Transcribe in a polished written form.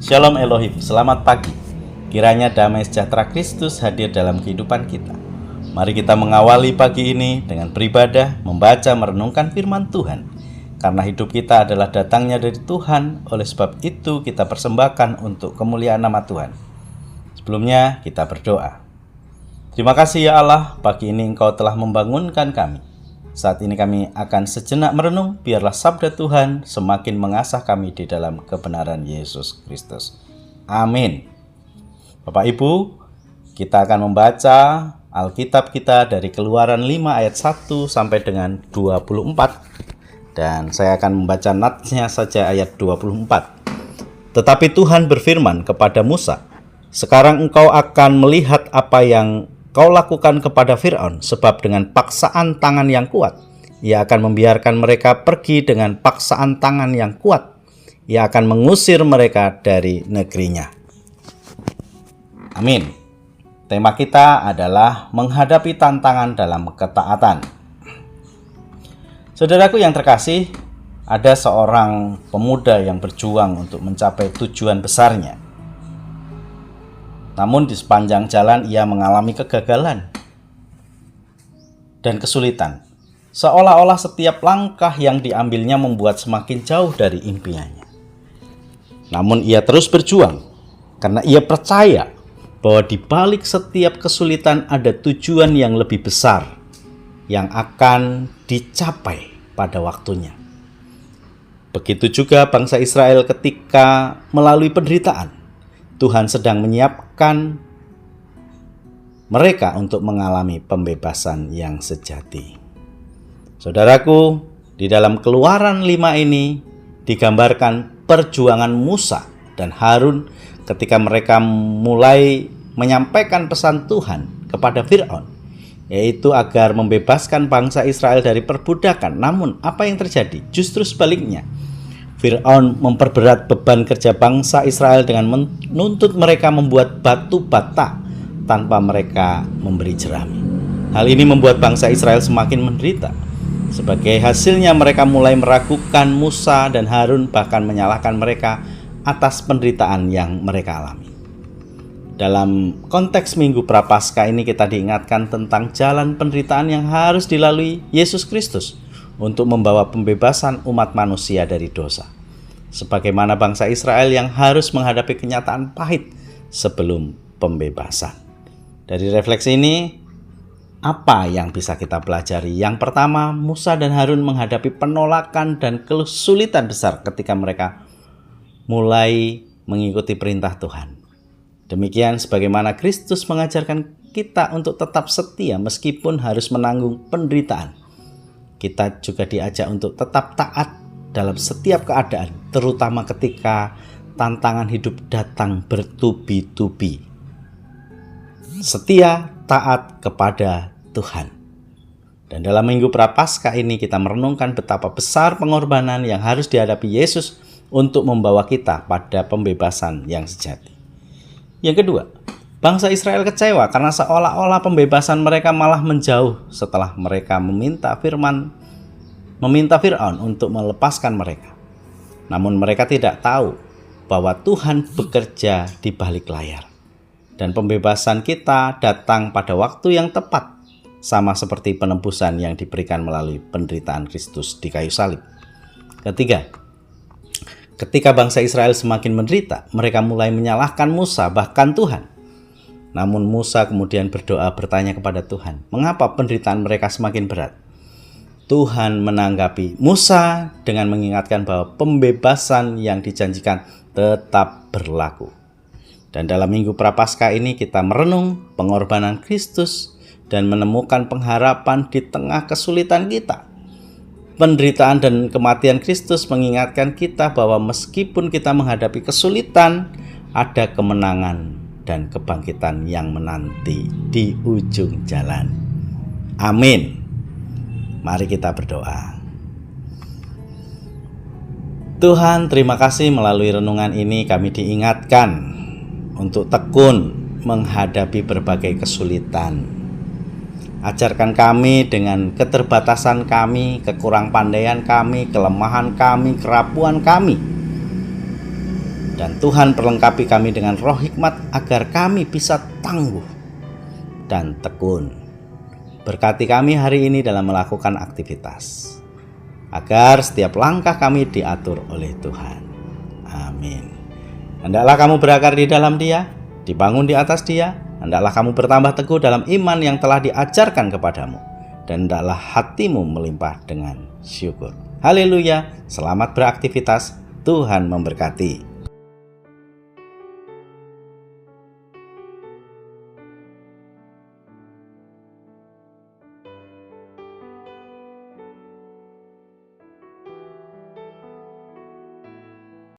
Shalom Elohim, selamat pagi. Kiranya damai sejahtera Kristus hadir dalam kehidupan kita. Mari kita mengawali pagi ini dengan beribadah, membaca, merenungkan firman Tuhan. Karena hidup kita adalah datangnya dari Tuhan, oleh sebab itu kita persembahkan untuk kemuliaan nama Tuhan. Sebelumnya kita berdoa. Terima kasih ya Allah, pagi ini Engkau telah membangunkan kami. Saat ini kami akan sejenak merenung, biarlah sabda Tuhan semakin mengasah kami di dalam kebenaran Yesus Kristus. Amin. Bapak Ibu, kita akan membaca Alkitab kita dari Keluaran 5 ayat 1 sampai dengan 24. Dan saya akan membaca natsnya saja ayat 24. Tetapi Tuhan berfirman kepada Musa, "Sekarang engkau akan melihat apa yang kau lakukan kepada Fir'aun, sebab dengan paksaan tangan yang kuat, ia akan membiarkan mereka pergi dengan paksaan tangan yang kuat. Ia akan mengusir mereka dari negerinya." Amin. Tema kita adalah menghadapi tantangan dalam ketaatan. Saudaraku yang terkasih, ada seorang pemuda yang berjuang untuk mencapai tujuan besarnya. Namun di sepanjang jalan ia mengalami kegagalan dan kesulitan. Seolah-olah setiap langkah yang diambilnya membuat semakin jauh dari impiannya. Namun ia terus berjuang karena ia percaya bahwa di balik setiap kesulitan ada tujuan yang lebih besar yang akan dicapai pada waktunya. Begitu juga bangsa Israel ketika melalui penderitaan. Tuhan sedang menyiapkan mereka untuk mengalami pembebasan yang sejati. Saudaraku, di dalam Keluaran 5 ini digambarkan perjuangan Musa dan Harun ketika mereka mulai menyampaikan pesan Tuhan kepada Fir'aun, yaitu agar membebaskan bangsa Israel dari perbudakan. Namun apa yang terjadi? Justru sebaliknya. Fir'aun memperberat beban kerja bangsa Israel dengan menuntut mereka membuat batu bata tanpa mereka memberi jerami. Hal ini membuat bangsa Israel semakin menderita. Sebagai hasilnya mereka mulai meragukan Musa dan Harun, bahkan menyalahkan mereka atas penderitaan yang mereka alami. Dalam konteks Minggu Prapaskah ini kita diingatkan tentang jalan penderitaan yang harus dilalui Yesus Kristus untuk membawa pembebasan umat manusia dari dosa. Sebagaimana bangsa Israel yang harus menghadapi kenyataan pahit sebelum pembebasan. Dari refleksi ini, apa yang bisa kita pelajari? Yang pertama, Musa dan Harun menghadapi penolakan dan kesulitan besar ketika mereka mulai mengikuti perintah Tuhan. Demikian sebagaimana Kristus mengajarkan kita untuk tetap setia meskipun harus menanggung penderitaan. Kita juga diajak untuk tetap taat dalam setiap keadaan, terutama ketika tantangan hidup datang bertubi-tubi. Setia, taat kepada Tuhan. Dan dalam Minggu Prapaskah ini kita merenungkan betapa besar pengorbanan yang harus dihadapi Yesus untuk membawa kita pada pembebasan yang sejati. Yang kedua, bangsa Israel kecewa karena seolah-olah pembebasan mereka malah menjauh setelah mereka meminta Fir'aun untuk melepaskan mereka. Namun mereka tidak tahu bahwa Tuhan bekerja di balik layar. Dan pembebasan kita datang pada waktu yang tepat, sama seperti penebusan yang diberikan melalui penderitaan Kristus di kayu salib. Ketiga, ketika bangsa Israel semakin menderita, mereka mulai menyalahkan Musa, bahkan Tuhan. Namun Musa kemudian berdoa bertanya kepada Tuhan, mengapa penderitaan mereka semakin berat? Tuhan menanggapi Musa dengan mengingatkan bahwa pembebasan yang dijanjikan tetap berlaku. Dan dalam Minggu Prapaskah ini kita merenung pengorbanan Kristus dan menemukan pengharapan di tengah kesulitan kita. Penderitaan dan kematian Kristus mengingatkan kita bahwa meskipun kita menghadapi kesulitan, ada kemenangan dan kebangkitan yang menanti di ujung jalan. Amin. Mari kita berdoa. Tuhan, terima kasih melalui renungan ini kami diingatkan untuk tekun menghadapi berbagai kesulitan. Ajarkan kami dengan keterbatasan kami, kekurangpandaian kami, kelemahan kami, kerapuan kami, Dan Tuhan perlengkapi kami dengan roh hikmat agar kami bisa tangguh dan tekun. Berkati kami hari ini dalam melakukan aktivitas, agar setiap langkah kami diatur oleh Tuhan. Amin. Hendaklah kamu berakar di dalam Dia, dibangun di atas Dia. Hendaklah kamu bertambah teguh dalam iman yang telah diajarkan kepadamu, dan hendaklah hatimu melimpah dengan syukur. Haleluya, selamat beraktivitas, Tuhan memberkati.